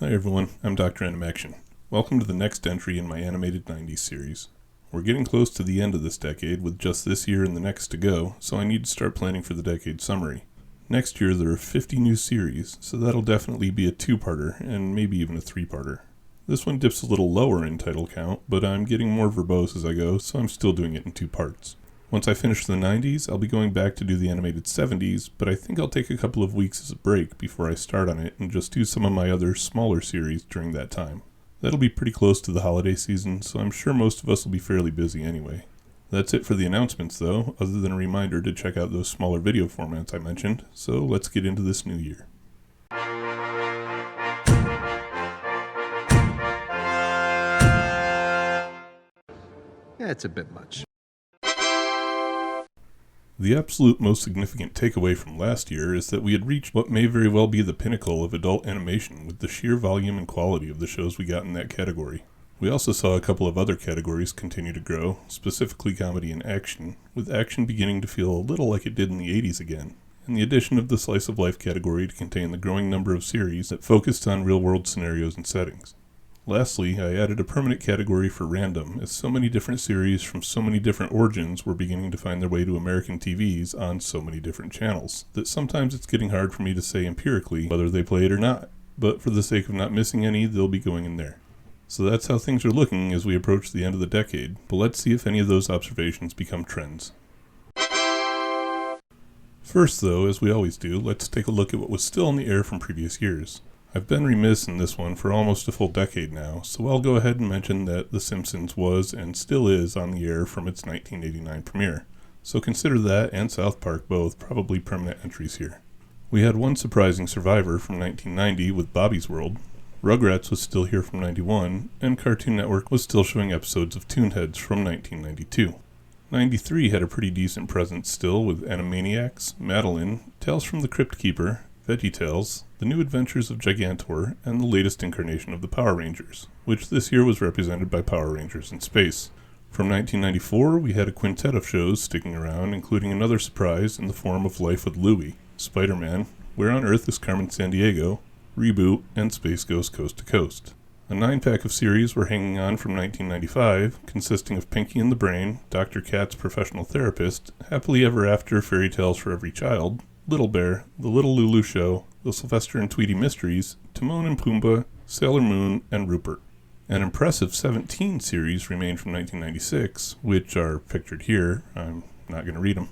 Hi everyone, I'm Dr.Animaction. Welcome to the next entry in my animated 90s series. We're getting close to the end of this decade with just this year and the next to go, so I need to start planning for the decade summary. Next year there are 50 new series, so that'll definitely be a two-parter and maybe even a three-parter. This one dips a little lower in title count, but I'm getting more verbose as I go, so I'm still doing it in two parts. Once I finish the 90s, I'll be going back to do the animated 70s, but I think I'll take a couple of weeks as a break before I start on it and just do some of my other smaller series during that time. That'll be pretty close to the holiday season, so I'm sure most of us will be fairly busy anyway. That's it for the announcements though, other than a reminder to check out those smaller video formats I mentioned, so let's get into this new year. Yeah, it's a bit much. The absolute most significant takeaway from last year is that we had reached what may very well be the pinnacle of adult animation with the sheer volume and quality of the shows we got in that category. We also saw a couple of other categories continue to grow, specifically comedy and action, with action beginning to feel a little like it did in the 80s again, and the addition of the slice of life category to contain the growing number of series that focused on real-world scenarios and settings. Lastly, I added a permanent category for random, as so many different series from so many different origins were beginning to find their way to American TVs on so many different channels, that sometimes it's getting hard for me to say empirically whether they played or not, but for the sake of not missing any, they'll be going in there. So that's how things are looking as we approach the end of the decade, but let's see if any of those observations become trends. First though, as we always do, let's take a look at what was still in the air from previous years. I've been remiss in this one for almost a full decade now, so I'll go ahead and mention that The Simpsons was and still is on the air from its 1989 premiere, so consider that and South Park both probably permanent entries here. We had one surprising survivor from 1990 with Bobby's World, Rugrats was still here from 91, and Cartoon Network was still showing episodes of Toonheads from 1992. 93 had a pretty decent presence still with Animaniacs, Madeline, Tales from the Crypt Keeper, VeggieTales, The New Adventures of Gigantor, and the latest incarnation of the Power Rangers, which this year was represented by Power Rangers in Space. From 1994, we had a quintet of shows sticking around, including another surprise in the form of Life with Louie, Spider-Man, Where on Earth is Carmen Sandiego, Reboot, and Space Ghost Coast to Coast. A 9-pack of series were hanging on from 1995, consisting of Pinky and the Brain, Dr. Katz Professional Therapist, Happily Ever After Fairy Tales for Every Child, Little Bear, The Little Lulu Show, The Sylvester and Tweety Mysteries, Timon and Pumbaa, Sailor Moon, and Rupert. An impressive 17 series remained from 1996, which are pictured here. I'm not going to read them.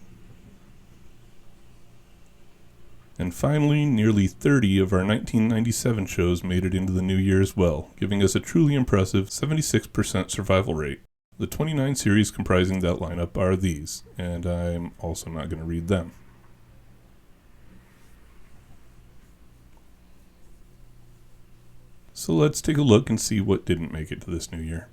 And finally, nearly 30 of our 1997 shows made it into the new year as well, giving us a truly impressive 76% survival rate. The 29 series comprising that lineup are these, and I'm also not going to read them. So let's take a look and see what didn't make it to this new year.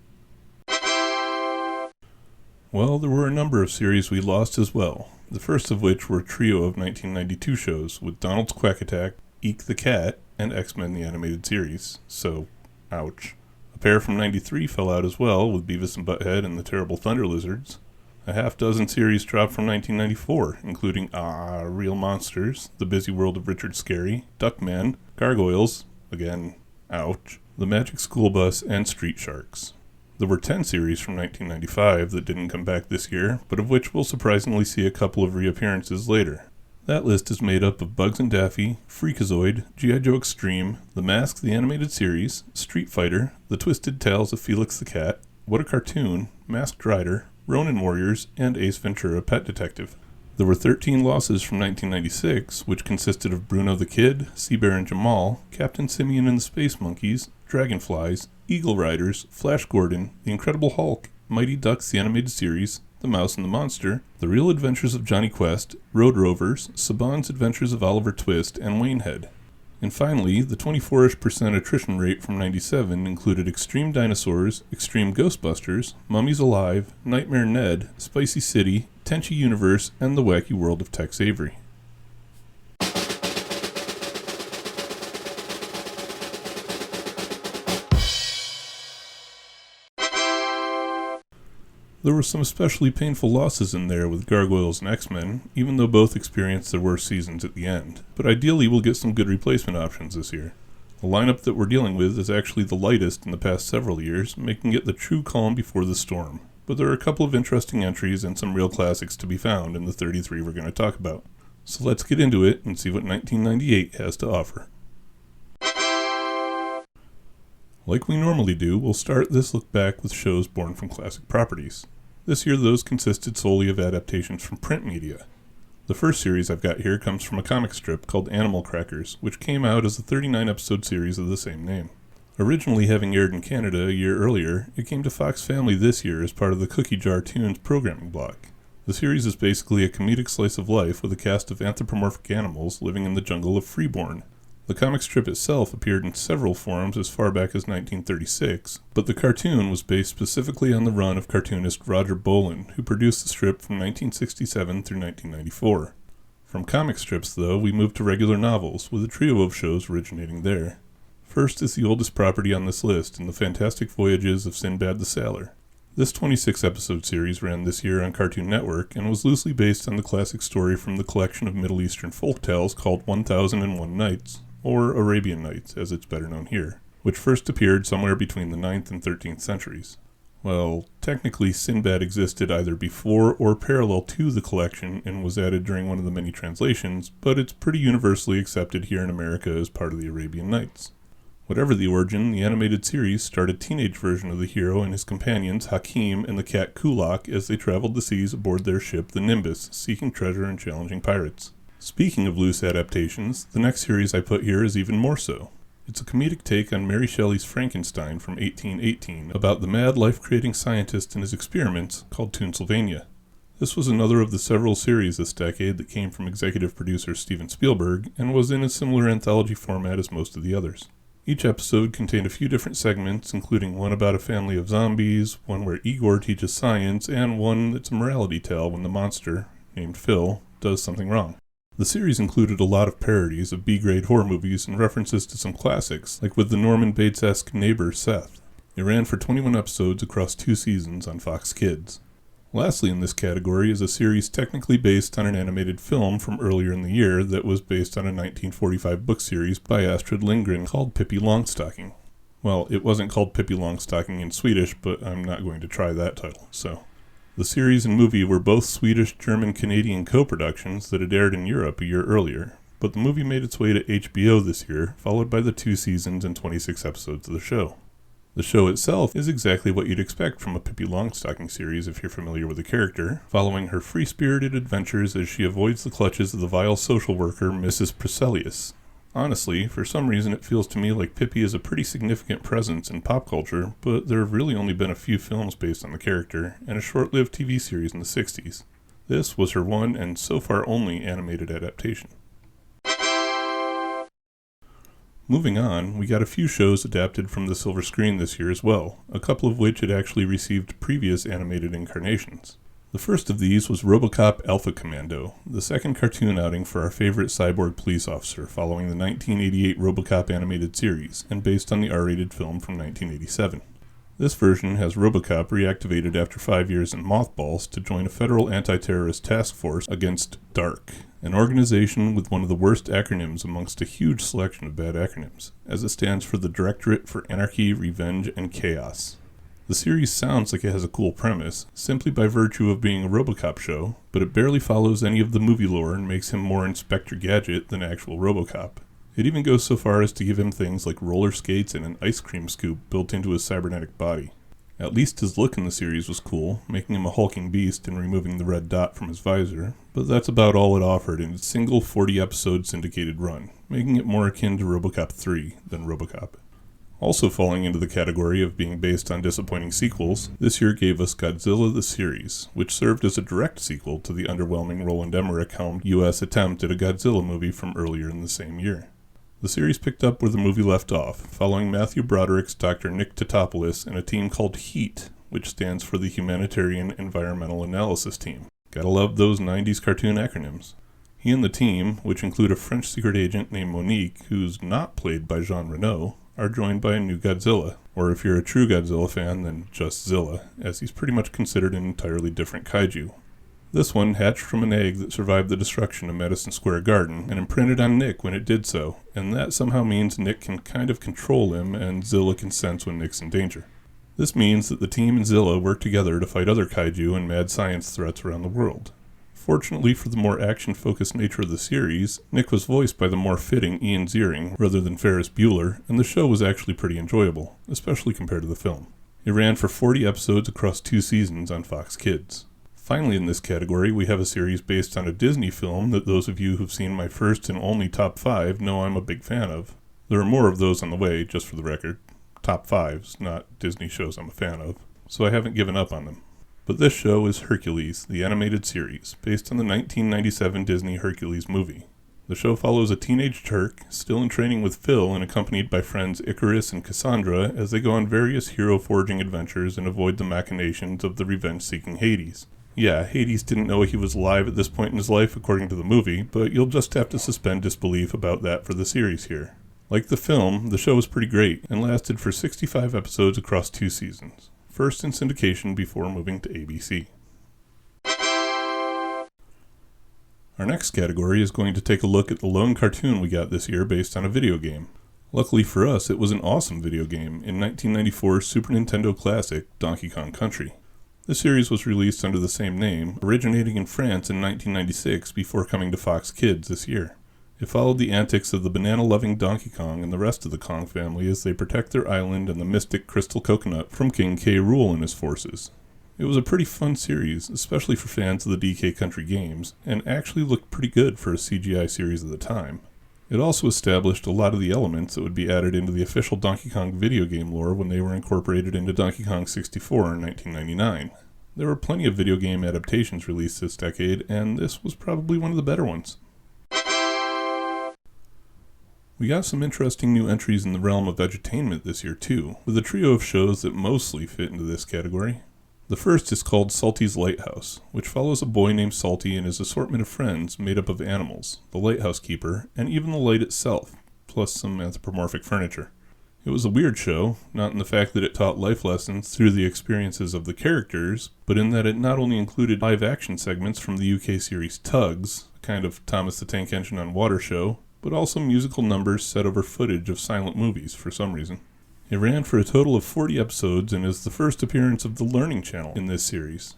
Well, there were a number of series we lost as well, the first of which were a trio of 1992 shows with Donald's Quack Attack, Eek the Cat, and X-Men the Animated Series, so ouch. A pair from 93 fell out as well with Beavis and Butthead and the Terrible Thunder Lizards. A half-dozen series dropped from 1994, including Real Monsters, The Busy World of Richard Scarry, Duckman, Gargoyles, again, ouch, The Magic School Bus, and Street Sharks. There were 10 series from 1995 that didn't come back this year, but of which we'll surprisingly see a couple of reappearances later. That list is made up of Bugs and Daffy, Freakazoid, G.I. Joe Extreme, The Mask the Animated Series, Street Fighter, The Twisted Tales of Felix the Cat, What a Cartoon, Masked Rider, Ronin Warriors, and Ace Ventura Pet Detective. There were 13 losses from 1996, which consisted of Bruno the Kid, Seabear and Jamal, Captain Simeon and the Space Monkeys, Dragonflies, Eagle Riders, Flash Gordon, The Incredible Hulk, Mighty Ducks the Animated Series, The Mouse and the Monster, The Real Adventures of Johnny Quest, Road Rovers, Saban's Adventures of Oliver Twist, and Wanehead. And finally, the 24% attrition rate from 97 included Extreme Dinosaurs, Extreme Ghostbusters, Mummies Alive, Nightmare Ned, Spicy City, Tenchi Universe, and The Wacky World of Tex Avery. There were some especially painful losses in there with Gargoyles and X-Men, even though both experienced their worst seasons at the end, but ideally we'll get some good replacement options this year. The lineup that we're dealing with is actually the lightest in the past several years, making it the true calm before the storm. But there are a couple of interesting entries and some real classics to be found in the 33 we're going to talk about. So let's get into it and see what 1998 has to offer. Like we normally do, we'll start this look back with shows born from classic properties. This year those consisted solely of adaptations from print media. The first series I've got here comes from a comic strip called Animal Crackers, which came out as a 39-episode series of the same name. Originally having aired in Canada a year earlier, it came to Fox Family this year as part of the Cookie Jar Tunes programming block. The series is basically a comedic slice of life with a cast of anthropomorphic animals living in the jungle of Freeborn. The comic strip itself appeared in several forms as far back as 1936, but the cartoon was based specifically on the run of cartoonist Roger Bolin, who produced the strip from 1967 through 1994. From comic strips, though, we moved to regular novels, with a trio of shows originating there. First is the oldest property on this list, in the Fantastic Voyages of Sinbad the Sailor. This 26-episode series ran this year on Cartoon Network and was loosely based on the classic story from the collection of Middle Eastern folktales called 1001 Nights, or Arabian Nights, as it's better known here, which first appeared somewhere between the 9th and 13th centuries. Well, technically Sinbad existed either before or parallel to the collection and was added during one of the many translations, but it's pretty universally accepted here in America as part of the Arabian Nights. Whatever the origin, the animated series starred a teenage version of the hero and his companions Hakim and the cat Kulak as they traveled the seas aboard their ship the Nimbus, seeking treasure and challenging pirates. Speaking of loose adaptations, the next series I put here is even more so. It's a comedic take on Mary Shelley's Frankenstein from 1818 about the mad life-creating scientist and his experiments called Toonsylvania. This was another of the several series this decade that came from executive producer Steven Spielberg and was in a similar anthology format as most of the others. Each episode contained a few different segments, including one about a family of zombies, one where Igor teaches science, and one that's a morality tale when the monster, named Phil, does something wrong. The series included a lot of parodies of B-grade horror movies and references to some classics, like with the Norman Bates-esque neighbor Seth. It ran for 21 episodes across 2 seasons on Fox Kids. Lastly in this category is a series technically based on an animated film from earlier in the year that was based on a 1945 book series by Astrid Lindgren called Pippi Longstocking. Well, it wasn't called Pippi Longstocking in Swedish, but I'm not going to try that title, so... The series and movie were both Swedish-German-Canadian co-productions that had aired in Europe a year earlier, but the movie made its way to HBO this year, followed by the 2 seasons and 26 episodes of the show. The show itself is exactly what you'd expect from a Pippi Longstocking series if you're familiar with the character, following her free-spirited adventures as she avoids the clutches of the vile social worker Mrs. Priscillius. Honestly, for some reason it feels to me like Pippi is a pretty significant presence in pop culture, but there have really only been a few films based on the character, and a short-lived TV series in the 60s. This was her one, and so far only, animated adaptation. Moving on, we got a few shows adapted from the silver screen this year as well, a couple of which had actually received previous animated incarnations. The first of these was RoboCop Alpha Commando, the second cartoon outing for our favorite cyborg police officer following the 1988 RoboCop animated series, and based on the R-rated film from 1987. This version has RoboCop reactivated after 5 years in mothballs to join a federal anti-terrorist task force against DARK, an organization with one of the worst acronyms amongst a huge selection of bad acronyms, as it stands for the Directorate for Anarchy, Revenge, and Chaos. The series sounds like it has a cool premise, simply by virtue of being a RoboCop show, but it barely follows any of the movie lore and makes him more Inspector Gadget than actual RoboCop. It even goes so far as to give him things like roller skates and an ice cream scoop built into his cybernetic body. At least his look in the series was cool, making him a hulking beast and removing the red dot from his visor, but that's about all it offered in its single 40-episode syndicated run, making it more akin to RoboCop 3 than RoboCop. Also falling into the category of being based on disappointing sequels, this year gave us Godzilla the Series, which served as a direct sequel to the underwhelming Roland Emmerich-helmed U.S. attempt at a Godzilla movie from earlier in the same year. The series picked up where the movie left off, following Matthew Broderick's Dr. Nick Tatopoulos and a team called HEAT, which stands for the Humanitarian Environmental Analysis Team. Gotta love those 90s cartoon acronyms. He and the team, which include a French secret agent named Monique, who's not played by Jean Reno, are joined by a new Godzilla, or if you're a true Godzilla fan, then just Zilla, as he's pretty much considered an entirely different kaiju. This one hatched from an egg that survived the destruction of Madison Square Garden and imprinted on Nick when it did so, and that somehow means Nick can kind of control him and Zilla can sense when Nick's in danger. This means that the team and Zilla work together to fight other kaiju and mad science threats around the world. Fortunately for the more action-focused nature of the series, Nick was voiced by the more fitting Ian Ziering rather than Ferris Bueller, and the show was actually pretty enjoyable, especially compared to the film. It ran for 40 episodes across 2 seasons on Fox Kids. Finally, in this category, we have a series based on a Disney film that those of you who've seen my first and only top 5 know I'm a big fan of. There are more of those on the way, just for the record. Top 5s, not Disney shows I'm a fan of, so I haven't given up on them. But this show is Hercules, the animated series, based on the 1997 Disney Hercules movie. The show follows a teenage Turk, still in training with Phil and accompanied by friends Icarus and Cassandra as they go on various hero-forging adventures and avoid the machinations of the revenge-seeking Hades. Yeah, Hades didn't know he was alive at this point in his life according to the movie, but you'll just have to suspend disbelief about that for the series here. Like the film, the show was pretty great and lasted for 65 episodes across 2 seasons, first in syndication before moving to ABC. Our next category is going to take a look at the lone cartoon we got this year based on a video game. Luckily for us, it was an awesome video game in 1994's Super Nintendo classic, Donkey Kong Country. The series was released under the same name, originating in France in 1996 before coming to Fox Kids this year. It followed the antics of the banana-loving Donkey Kong and the rest of the Kong family as they protect their island and the mystic Crystal Coconut from King K. Rool and his forces. It was a pretty fun series, especially for fans of the DK Country games, and actually looked pretty good for a CGI series at the time. It also established a lot of the elements that would be added into the official Donkey Kong video game lore when they were incorporated into Donkey Kong 64 in 1999. There were plenty of video game adaptations released this decade, and this was probably one of the better ones. We got some interesting new entries in the realm of edutainment this year too, with a trio of shows that mostly fit into this category. The first is called Salty's Lighthouse, which follows a boy named Salty and his assortment of friends made up of animals, the lighthouse keeper, and even the light itself, plus some anthropomorphic furniture. It was a weird show, not in the fact that it taught life lessons through the experiences of the characters, but in that it not only included live action segments from the UK series Tugs, a kind of Thomas the Tank Engine on water show, but also musical numbers set over footage of silent movies for some reason. It ran for a total of 40 episodes and is the first appearance of the Learning Channel in this series.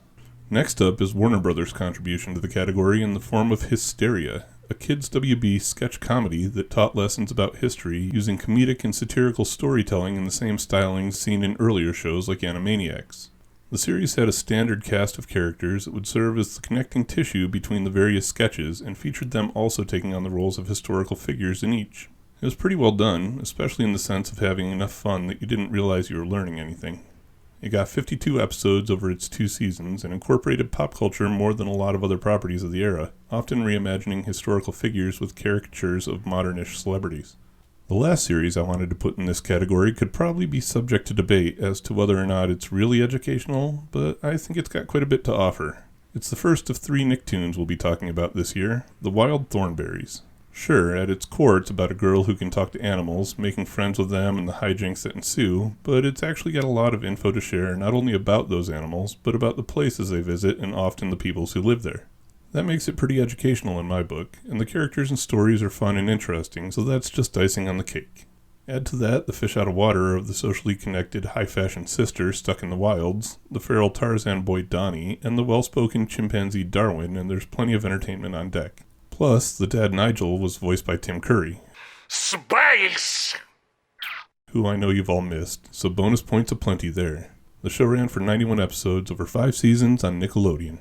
Next up is Warner Brothers' contribution to the category in the form of Hysteria, a kids' WB sketch comedy that taught lessons about history using comedic and satirical storytelling in the same stylings seen in earlier shows like Animaniacs. The series had a standard cast of characters that would serve as the connecting tissue between the various sketches and featured them also taking on the roles of historical figures in each. It was pretty well done, especially in the sense of having enough fun that you didn't realize you were learning anything. It got 52 episodes over its 2 seasons and incorporated pop culture more than a lot of other properties of the era, often reimagining historical figures with caricatures of modernish celebrities. The last series I wanted to put in this category could probably be subject to debate as to whether or not it's really educational, but I think it's got quite a bit to offer. It's the first of 3 Nicktoons we'll be talking about this year, The Wild Thornberrys. Sure, at its core it's about a girl who can talk to animals, making friends with them and the hijinks that ensue, but it's actually got a lot of info to share not only about those animals, but about the places they visit and often the peoples who live there. That makes it pretty educational in my book, and the characters and stories are fun and interesting, so that's just icing on the cake. Add to that the fish out of water of the socially connected high-fashion sister stuck in the wilds, the feral Tarzan boy Donnie, and the well-spoken chimpanzee Darwin, and there's plenty of entertainment on deck. Plus, the dad Nigel was voiced by Tim Curry. Space! Who I know you've all missed, so bonus points aplenty there. The show ran for 91 episodes over 5 seasons on Nickelodeon.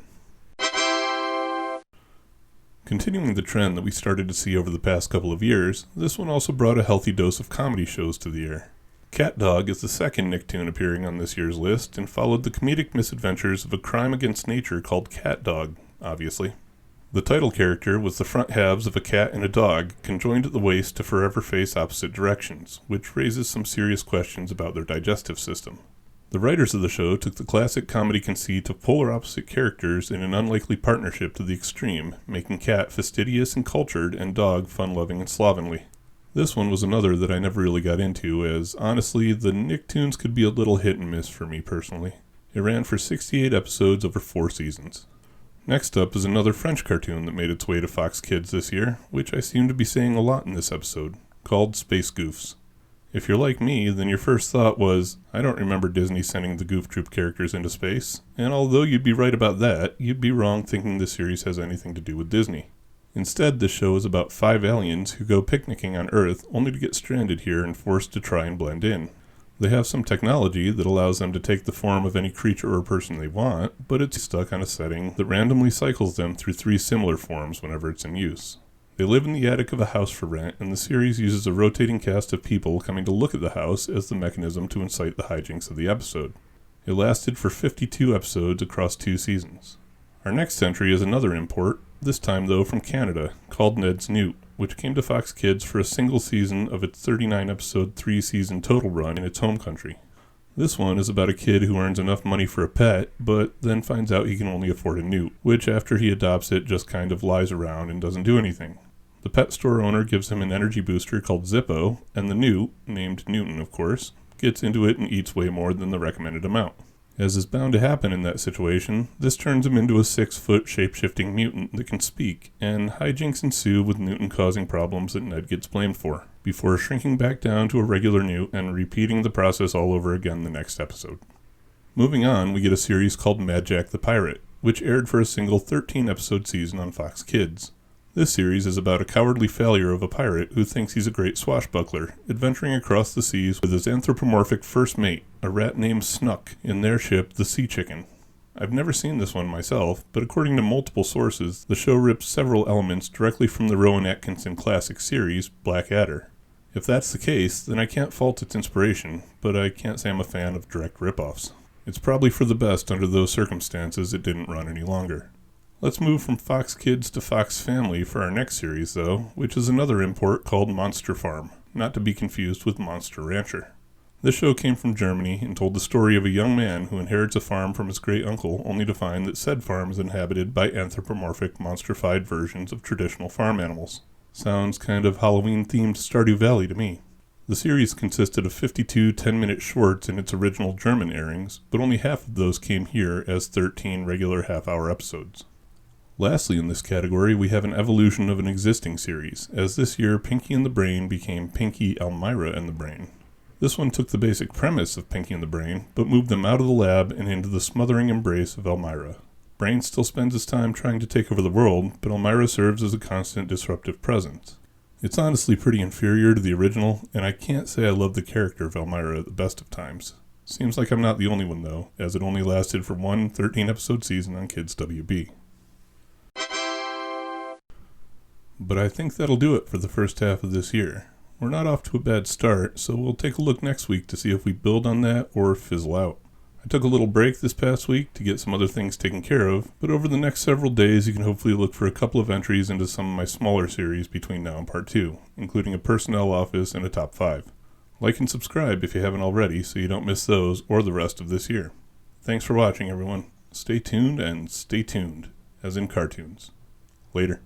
Continuing the trend that we started to see over the past couple of years, this one also brought a healthy dose of comedy shows to the air. Cat Dog is the second Nicktoon appearing on this year's list and followed the comedic misadventures of a crime against nature called Cat Dog, obviously. The title character was the front halves of a cat and a dog, conjoined at the waist to forever face opposite directions, which raises some serious questions about their digestive system. The writers of the show took the classic comedy conceit of polar opposite characters in an unlikely partnership to the extreme, making cat fastidious and cultured and dog fun-loving and slovenly. This one was another that I never really got into, as honestly, the Nicktoons could be a little hit and miss for me personally. It ran for 68 episodes over 4 seasons. Next up is another French cartoon that made its way to Fox Kids this year, which I seem to be saying a lot in this episode, called Space Goofs. If you're like me, then your first thought was, I don't remember Disney sending the Goof Troop characters into space, and although you'd be right about that, you'd be wrong thinking this series has anything to do with Disney. Instead, this show is about 5 aliens who go picnicking on Earth only to get stranded here and forced to try and blend in. They have some technology that allows them to take the form of any creature or person they want, but it's stuck on a setting that randomly cycles them through 3 similar forms whenever it's in use. They live in the attic of a house for rent, and the series uses a rotating cast of people coming to look at the house as the mechanism to incite the hijinks of the episode. It lasted for 52 episodes across 2 seasons. Our next entry is another import, this time though from Canada, called Ned's Newt, which came to Fox Kids for a single season of its 39-episode 3-season total run in its home country. This one is about a kid who earns enough money for a pet, but then finds out he can only afford a newt, which after he adopts it just kind of lies around and doesn't do anything. The pet store owner gives him an energy booster called Zippo, and the newt, named Newton of course, gets into it and eats way more than the recommended amount. As is bound to happen in that situation, this turns him into a 6-foot shape-shifting mutant that can speak, and hijinks ensue with Newton causing problems that Ned gets blamed for, before shrinking back down to a regular newt and repeating the process all over again the next episode. Moving on, we get a series called Mad Jack the Pirate, which aired for a single 13-episode season on Fox Kids. This series is about a cowardly failure of a pirate who thinks he's a great swashbuckler, adventuring across the seas with his anthropomorphic first mate, a rat named Snuck, in their ship, the Sea Chicken. I've never seen this one myself, but according to multiple sources, the show rips several elements directly from the Rowan Atkinson classic series, Blackadder. If that's the case, then I can't fault its inspiration, but I can't say I'm a fan of direct ripoffs. It's probably for the best under those circumstances it didn't run any longer. Let's move from Fox Kids to Fox Family for our next series, though, which is another import called Monster Farm, not to be confused with Monster Rancher. This show came from Germany and told the story of a young man who inherits a farm from his great-uncle only to find that said farm is inhabited by anthropomorphic, monstrified versions of traditional farm animals. Sounds kind of Halloween-themed Stardew Valley to me. The series consisted of 52 10-minute shorts in its original German airings, but only half of those came here as 13 regular half-hour episodes. Lastly in this category, we have an evolution of an existing series, as this year Pinky and the Brain became Pinky, Elmira, and the Brain. This one took the basic premise of Pinky and the Brain, but moved them out of the lab and into the smothering embrace of Elmira. Brain still spends his time trying to take over the world, but Elmira serves as a constant disruptive presence. It's honestly pretty inferior to the original, and I can't say I love the character of Elmira at the best of times. Seems like I'm not the only one though, as it only lasted for one 13-episode season on Kids WB. But I think that'll do it for the first half of this year. We're not off to a bad start, so we'll take a look next week to see if we build on that or fizzle out. I took a little break this past week to get some other things taken care of, but over the next several days you can hopefully look for a couple of entries into some of my smaller series between now and part 2, including a personnel office and a top 5. Like and subscribe if you haven't already so you don't miss those or the rest of this year. Thanks for watching everyone. Stay tuned and stay tuned, as in cartoons. Later.